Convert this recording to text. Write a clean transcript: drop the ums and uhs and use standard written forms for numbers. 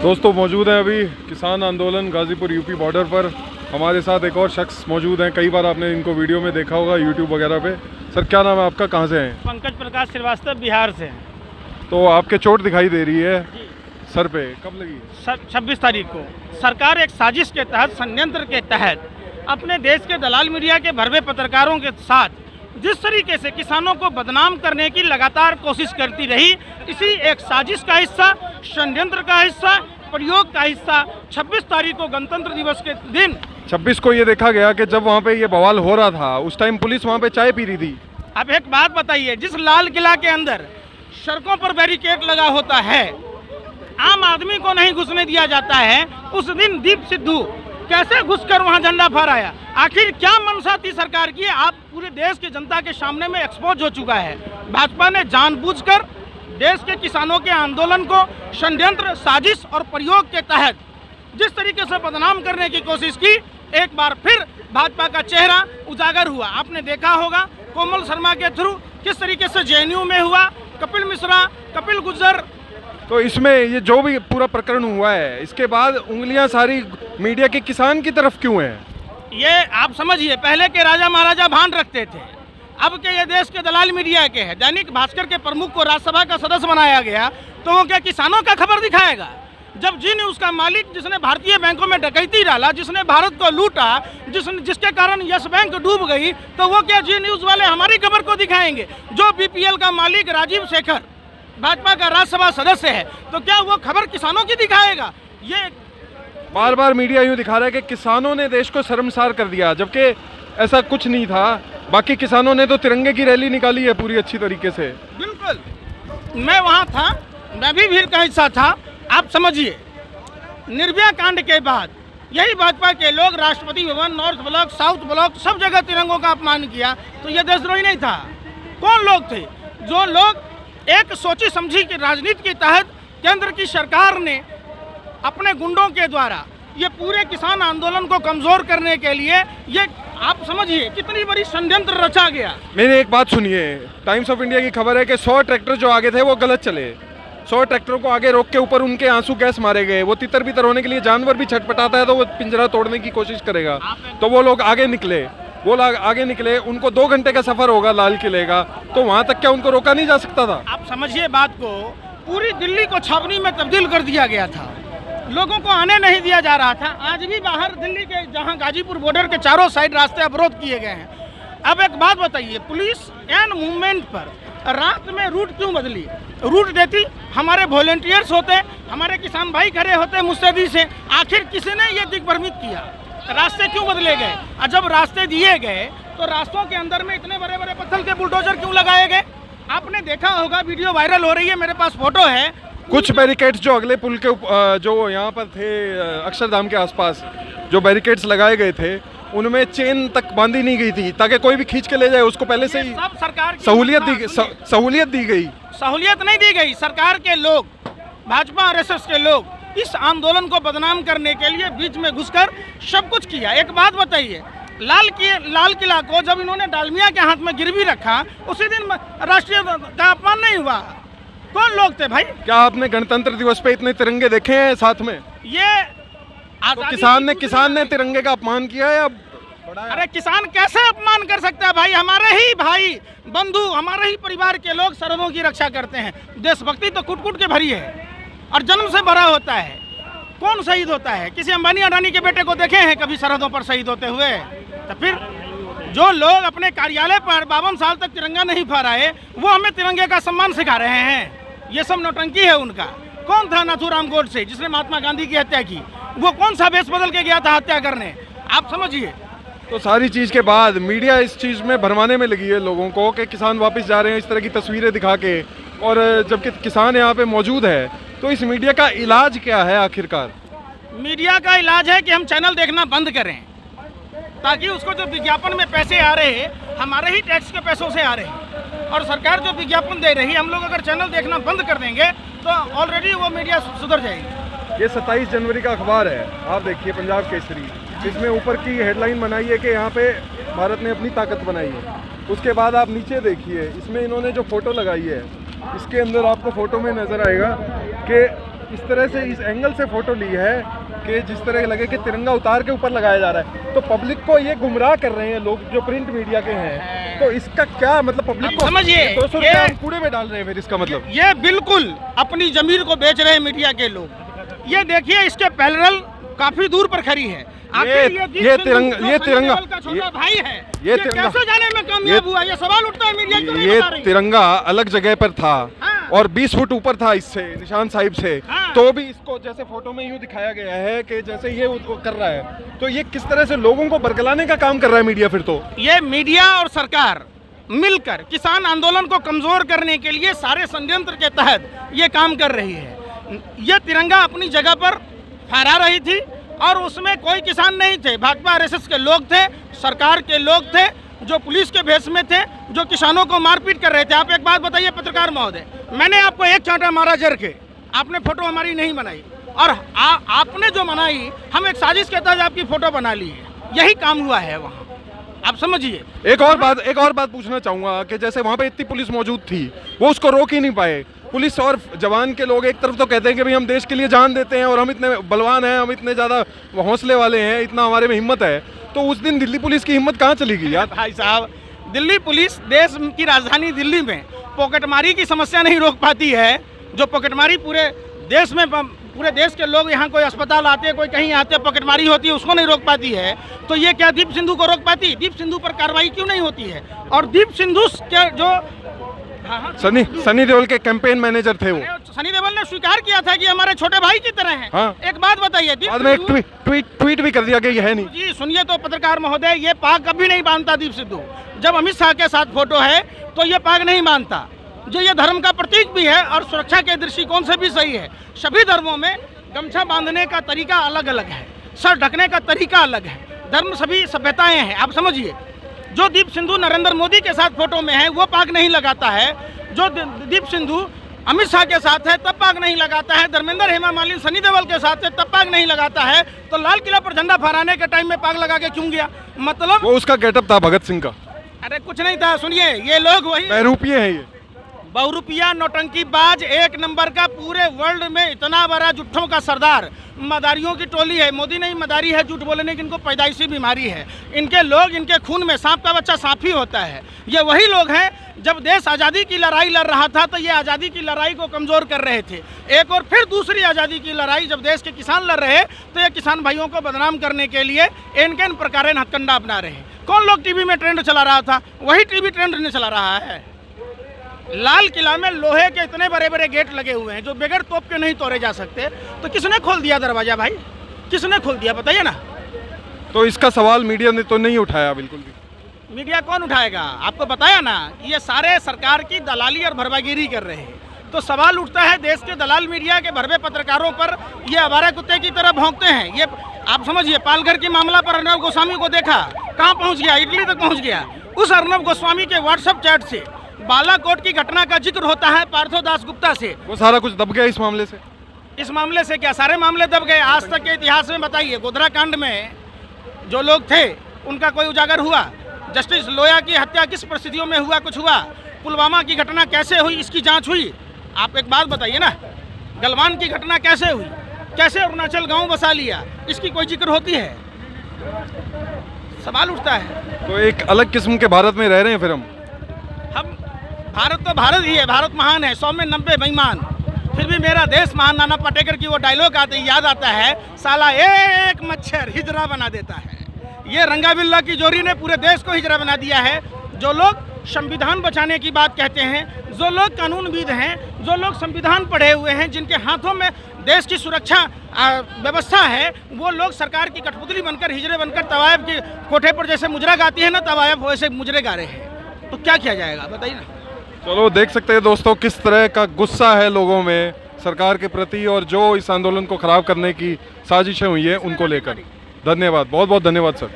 दोस्तों मौजूद हैं अभी किसान आंदोलन गाजीपुर यूपी बॉर्डर पर। हमारे साथ एक और शख्स मौजूद हैं। कई बार आपने इनको वीडियो में देखा होगा यूट्यूब वगैरह पे। सर क्या नाम है आपका, कहाँ से हैं? पंकज प्रकाश श्रीवास्तव, बिहार से हैं। तो आपके चोट दिखाई दे रही है सर पे, कब लगी? 26 तारीख को सरकार एक साजिश के तहत, संयंत्र के तहत अपने देश के दलाल मीडिया के भरवे पत्रकारों के साथ जिस तरीके से किसानों को बदनाम करने की लगातार कोशिश करती रही, इसी एक साजिश का हिस्सा, षड्यंत्र का हिस्सा, प्रयोग का हिस्सा 26 तारीख को गणतंत्र दिवस के दिन 26 को ये देखा गया कि जब वहाँ पे ये बवाल हो रहा था उस टाइम पुलिस वहाँ पे चाय पी रही थी। अब एक बात बताइए, जिस लाल किला के अंदर सड़कों पर बैरिकेड लगा होता है, आम आदमी को नहीं घुसने दिया जाता है, उस दिन दीप सिद्धू कैसे घुसकर वहां झंडा फहराया? आखिर क्या मंशा थी सरकार की? आप पूरे देश की जनता के सामने में एक्सपोज हो चुका है। भाजपा ने जानबूझकर देश के किसानों के आंदोलन को षड्यंत्र, साजिश और प्रयोग के तहत जिस तरीके से बदनाम करने की कोशिश की, एक बार फिर भाजपा का चेहरा उजागर हुआ। आपने देखा होगा कोमल शर्मा के थ्रू किस तरीके से जेएनयू में हुआ, कपिल मिश्रा, कपिल गुर्जर। तो इसमें ये जो भी पूरा प्रकरण हुआ है, इसके बाद उंगलियां सारी मीडिया के किसान की तरफ क्यों है? ये आप समझिए, पहले के राजा महाराजा भान रखते थे, अब के ये देश के दलाल मीडिया के हैं। दैनिक भास्कर के प्रमुख को राज्यसभा का सदस्य बनाया गया, तो वो क्या किसानों का खबर दिखाएगा? जब जी न्यूज़ का मालिक, जिसने भारतीय बैंकों में डकैती डाला, जिसने भारत को लूटा, जिसके कारण यस बैंक डूब गई, तो वो क्या जी न्यूज़ वाले हमारी खबर को दिखाएंगे? जो बीपीएल का मालिक राजीव शेखर भाजपा का राज्यसभा सदस्य है, तो क्या वो खबर किसानों की दिखाएगा? ये बार बार मीडिया यूँ दिखा रहा है कि किसानों ने देश को शर्मसार कर दिया, जबकि ऐसा कुछ नहीं था। बाकी किसानों ने तो तिरंगे की रैली निकाली है पूरी अच्छी तरीके से। बिल्कुल, मैं वहाँ था, मैं भी भीड़ का हिस्सा था। आप समझिए, निर्भया कांड के बाद यही भाजपा के लोग Rashtrapati Bhavan, north block, south block, सब जगह तिरंगों का अपमान किया। तो ये देशद्रोही नहीं था? कौन लोग थे? जो लोग एक सोची समझी की राजनीति के तहत केंद्र की सरकार ने अपने गुंडों के द्वारा ये पूरे किसान आंदोलन को कमजोर करने के लिए, ये आप समझिए कितनी बड़ी षड्यंत्र रचा गया। मेरी एक बात सुनिए, टाइम्स ऑफ इंडिया की खबर है कि 100 ट्रैक्टर जो आगे थे वो गलत चले। 100 ट्रैक्टरों को आगे रोक के ऊपर उनके आंसू गैस मारे गए। वो तितर बितर होने के लिए जानवर भी छटपटाता है तो वो पिंजरा तोड़ने की कोशिश करेगा। तो वो लोग आगे निकले, उनको 2 घंटे का सफर होगा लाल किले का, तो वहां तक क्या उनको रोका नहीं जा सकता था? आप समझिए बात को, पूरी दिल्ली को छावनी में तब्दील कर दिया गया था, लोगों को आने नहीं दिया जा रहा था। आज भी बाहर दिल्ली के, जहां गाजीपुर बॉर्डर के चारों साइड रास्ते अवरोध किए गए हैं। अब एक बात बताइए, पुलिस एन मूवमेंट पर रात में रूट क्यों बदली? रूट देती, हमारे वॉलंटियर्स होते, हमारे किसान भाई खड़े होते मुस्तैदी से। आखिर किसी ने ये दिग्भ्रमित किया? रास्ते क्यों बदले गए? और जब रास्ते दिए गए तो रास्तों के अंदर में इतने बड़े बड़े पत्थर के बुलडोजर क्यों लगाए गए? आपने देखा होगा, वीडियो वायरल हो रही है, मेरे पास फोटो है। कुछ बैरिकेड्स जो अगले पुल के जो यहाँ पर थे अक्षरधाम के आसपास जो बैरिकेड्स लगाए गए थे, उनमें चेन तक बांधी नहीं गई थी ताकि कोई भी खींच के ले जाए उसको। पहले से ही सब सरकार की सहूलियत दी गई। सहूलियत नहीं दी गई। सरकार के लोग, भाजपा आरएसएस के लोग इस आंदोलन को बदनाम करने के लिए बीच में घुसकर सब कुछ किया। एक बात बताइए, लाल किला को जब इन्होंने डालमिया के हाथ में गिरवी रखा, उसी दिन राष्ट्रीय का अपमान नहीं हुआ? कौन लोग थे भाई? क्या आपने गणतंत्र दिवस पे इतने तिरंगे देखे हैं साथ में? ये तो किसान ने तिरंगे का अपमान किया है। अब अरे किसान कैसे अपमान कर सकता है भाई? हमारे ही भाई बंधु, हमारे ही परिवार के लोग सरहदों की रक्षा करते हैं। देशभक्ति तो कूट कूट के भरी है और जन्म से भरा होता है। कौन शहीद होता है? किसी अंबानी अडानी के बेटे को देखे हैं कभी सरहदों पर शहीद होते हुए? तो फिर जो लोग अपने कार्यालय पर 52 साल तक तिरंगा नहीं फहराए, वो हमें तिरंगे का सम्मान सिखा रहे हैं। ये सब नौटंकी है उनका। कौन था नाथूराम गोडसे जिसने महात्मा गांधी की हत्या की? वो कौन सा वेश बदल के गया था हत्या करने? आप समझिए। तो सारी चीज़ के बाद मीडिया इस चीज़ में भरमाने में लगी है लोगों को कि किसान वापस जा रहे हैं इस तरह की तस्वीरें दिखा के, और जबकि किसान यहाँ पे मौजूद है। तो इस मीडिया का इलाज क्या है आखिरकार? मीडिया का इलाज है कि हम चैनल देखना बंद करें, ताकि उसको जो विज्ञापन में पैसे आ रहे हैं हमारे ही टैक्स के पैसों से आ रहे हैं, और सरकार जो विज्ञापन दे रही है, हम लोग अगर चैनल देखना बंद कर देंगे तो ऑलरेडी वो मीडिया सुधर जाएगी। ये 27 जनवरी का अखबार है, आप देखिए, पंजाब केसरी। इसमें ऊपर की हेडलाइन बनाई है कि यहाँ पे भारत ने अपनी ताकत बनाई है। उसके बाद आप नीचे देखिए, इसमें इन्होंने जो फोटो लगाई है, इसके अंदर आपको फोटो में नज़र आएगा कि इस तरह से इस एंगल से फोटो ली है कि जिस तरह लगे कि तिरंगा उतार के ऊपर लगाया जा रहा है, तो पब्लिक को ये गुमराह कर रहे हैं लोग जो प्रिंट मीडिया के हैं। तो इसका क्या मतलब, पब्लिक को समझिए, 200 रुपया हम कूड़े में डाल रहे हैं फिर इसका मतलब। ये बिल्कुल अपनी जमीर को बेच रहे हैं मीडिया के लोग। ये देखिए इसके पैरेलल काफी दूर पर खड़ी है। ये तिरंगा का छोटा भाई है, ये तिरंगा कैसे जाने में कामयाब हुआ? ये सवाल उठता है, मीडिया क्यों नहीं बता रही? ये तिरंगा अलग जगह पर था हाँ। और 20 फुट ऊपर था इससे, निशान साहिब से। हाँ। तो भी इसको जैसे फोटो में यूं दिखाया गया है कि जैसे ये वो कर रहा है, तो ये किस तरह से लोगों को बरगलाने का काम कर रहा है मीडिया फिर तो। ये मीडिया और सरकार मिलकर किसान आंदोलन को कमजोर करने के लिए सारे षड्यंत्र के तहत ये काम कर रही है। ये तिरंगा अपनी जगह पर फहरा रही थी और उसमें कोई किसान नहीं थे, भाजपा आरएसएस के लोग थे, सरकार के लोग थे, जो पुलिस के भेष में थे, जो किसानों को मारपीट कर रहे थे। आप एक बात बताइए पत्रकार महोदय, मैंने आपको एक चांटा मारा जर के, आपने फोटो हमारी नहीं बनाई और आपने जो बनाई, हम एक साजिश के तहत आपकी फोटो बना ली है। यही काम हुआ है वहाँ, आप समझिए। एक और बात पूछना चाहूंगा कि जैसे वहाँ पे इतनी पुलिस मौजूद थी, वो उसको रोक ही नहीं पाए। पुलिस और जवान के लोग एक तरफ तो कहते हैं कि भाई हम देश के लिए जान देते हैं और हम इतने बलवान हैं, हम इतने ज़्यादा हौसले वाले हैं, इतना हमारे में हिम्मत है, तो उस दिन दिल्ली पुलिस की हिम्मत कहाँ चली गई यार? भाई साहब, दिल्ली पुलिस देश की राजधानी दिल्ली में पॉकेटमारी की समस्या नहीं रोक पाती है। जो पॉकेटमारी पूरे देश के लोग यहाँ कोई अस्पताल आते हैं, कोई कहीं आते हैं, पॉकेटमारी होती है, उसको नहीं रोक पाती है, तो ये क्या दीप सिंधु को रोक पाती? दीप सिंधु पर कार्रवाई क्यों नहीं होती है? और दीप सिंधु के जो सनी देओल के कैंपेन मैनेजर थे वो, सनी देओल ने स्वीकार किया था कि हमारे छोटे भाई की तरह हैं। हाँ। एक बात बताइए, बाद में एक ट्वीट भी कर दिया कि ये है नहीं। जी सुनिए तो पत्रकार महोदय, ये पाग कभी नहीं बांधता दीप सिद्धू। जब अमित शाह के साथ फोटो है तो ये पाग नहीं बांधता, जो ये धर्म का प्रतीक भी है और सुरक्षा के दृष्टिकोण से भी सही है। सभी धर्मों में गमछा बांधने का तरीका अलग अलग है, सर ढकने का तरीका अलग है, धर्म सभी सभ्यताएं हैं, आप समझिए। जो दीप सिंधु नरेंद्र मोदी के साथ फोटो में है वो पाग नहीं लगाता है, जो दीप सिंधु अमित शाह के साथ है तब पाग नहीं लगाता है, धर्मेंद्र, हेमा मालिनी, सनी देओल के साथ है तब पाग नहीं लगाता है, तो लाल किला पर झंडा फहराने के टाइम में पाग लगा के क्यों गया? मतलब वो उसका गेटअप था भगत सिंह का। अरे कुछ नहीं था, सुनिए, ये लोग वही बहरूपिये हैं, ये बहुरूपिया नौटंकीबाज एक नंबर का, पूरे वर्ल्ड में इतना बड़ा जुट्ठों का सरदार, मदारियों की टोली है। मोदी नहीं मदारी है, झूठ बोलने की इनको पैदाइशी बीमारी है। इनके लोग, इनके खून में सांप का बच्चा सांप ही होता है। ये वही लोग हैं जब देश आज़ादी की लड़ाई लड़ रहा था तो ये आज़ादी की लड़ाई को कमज़ोर कर रहे थे। एक और फिर दूसरी आज़ादी की लड़ाई जब देश के किसान लड़ रहे तो ये किसान भाइयों को बदनाम करने के लिए इन प्रकार हथकंडा अपना रहे। कौन लोग टीवी में ट्रेंड चला रहा था? वही टीवी ट्रेंड नहीं चला रहा है। लाल किला में लोहे के इतने बड़े बड़े गेट लगे हुए हैं जो बगैर तोप के नहीं तोड़े जा सकते, तो किसने खोल दिया दरवाजा भाई? किसने खोल दिया बताइए ना? तो इसका सवाल मीडिया ने तो नहीं उठाया बिल्कुल भी। मीडिया कौन उठाएगा? आपको बताया ना, ये सारे सरकार की दलाली और भरवागिरी कर रहे हैं। तो सवाल उठता है देश के दलाल मीडिया के भरवे पत्रकारों पर, ये आवारा कुत्ते की तरह भौंकते हैं। ये आप समझिए, पालघर के मामला पर अर्नब गोस्वामी को देखा, कहाँ पहुँच गया? इटली तक पहुँच गया। उस अर्नब गोस्वामी के व्हाट्सएप चैट से बालाकोट की घटना का जिक्र होता है पार्थो दास गुप्ता से। वो सारा कुछ दब गया इस मामले से। इस मामले से क्या सारे मामले दब गए? आज तक के इतिहास में बताइए, गोधरा कांड में जो लोग थे उनका कोई उजागर हुआ? जस्टिस लोया की हत्या किस परिस्थितियों में हुआ? कुछ हुआ? पुलवामा की घटना कैसे हुई, इसकी जांच हुई? आप एक बात बताइए ना, गलवान की घटना कैसे हुई? कैसे अरुणाचल गांव बसा लिया, इसकी कोई जिक्र होती है? सवाल उठता है। तो एक अलग किस्म के भारत में रह रहे हैं फिर हम। भारत तो भारत ही है, भारत महान है, 100 में 90 बेईमान, फिर भी मेरा देश महान। नाना पाटेकर की वो डायलॉग याद आता है, साला एक मच्छर हिजरा बना देता है। ये रंगा बिल्ला की जोड़ी ने पूरे देश को हिजरा बना दिया है। जो लोग संविधान बचाने की बात कहते हैं, जो लोग कानूनविद हैं, जो लोग संविधान पढ़े हुए हैं, जिनके हाथों में देश की सुरक्षा व्यवस्था है, वो लोग सरकार की कठपुतली बनकर, हिजरे बनकर तवायब के कोठे पर जैसे मुजरा गाती है ना, तवायब वैसे मुजरे गा रहे हैं। तो क्या किया जाएगा बताइए ना? चलो देख सकते हैं दोस्तों किस तरह का गुस्सा है लोगों में सरकार के प्रति और जो इस आंदोलन को खराब करने की साजिशें हुई है उनको लेकर। धन्यवाद, बहुत बहुत धन्यवाद सर।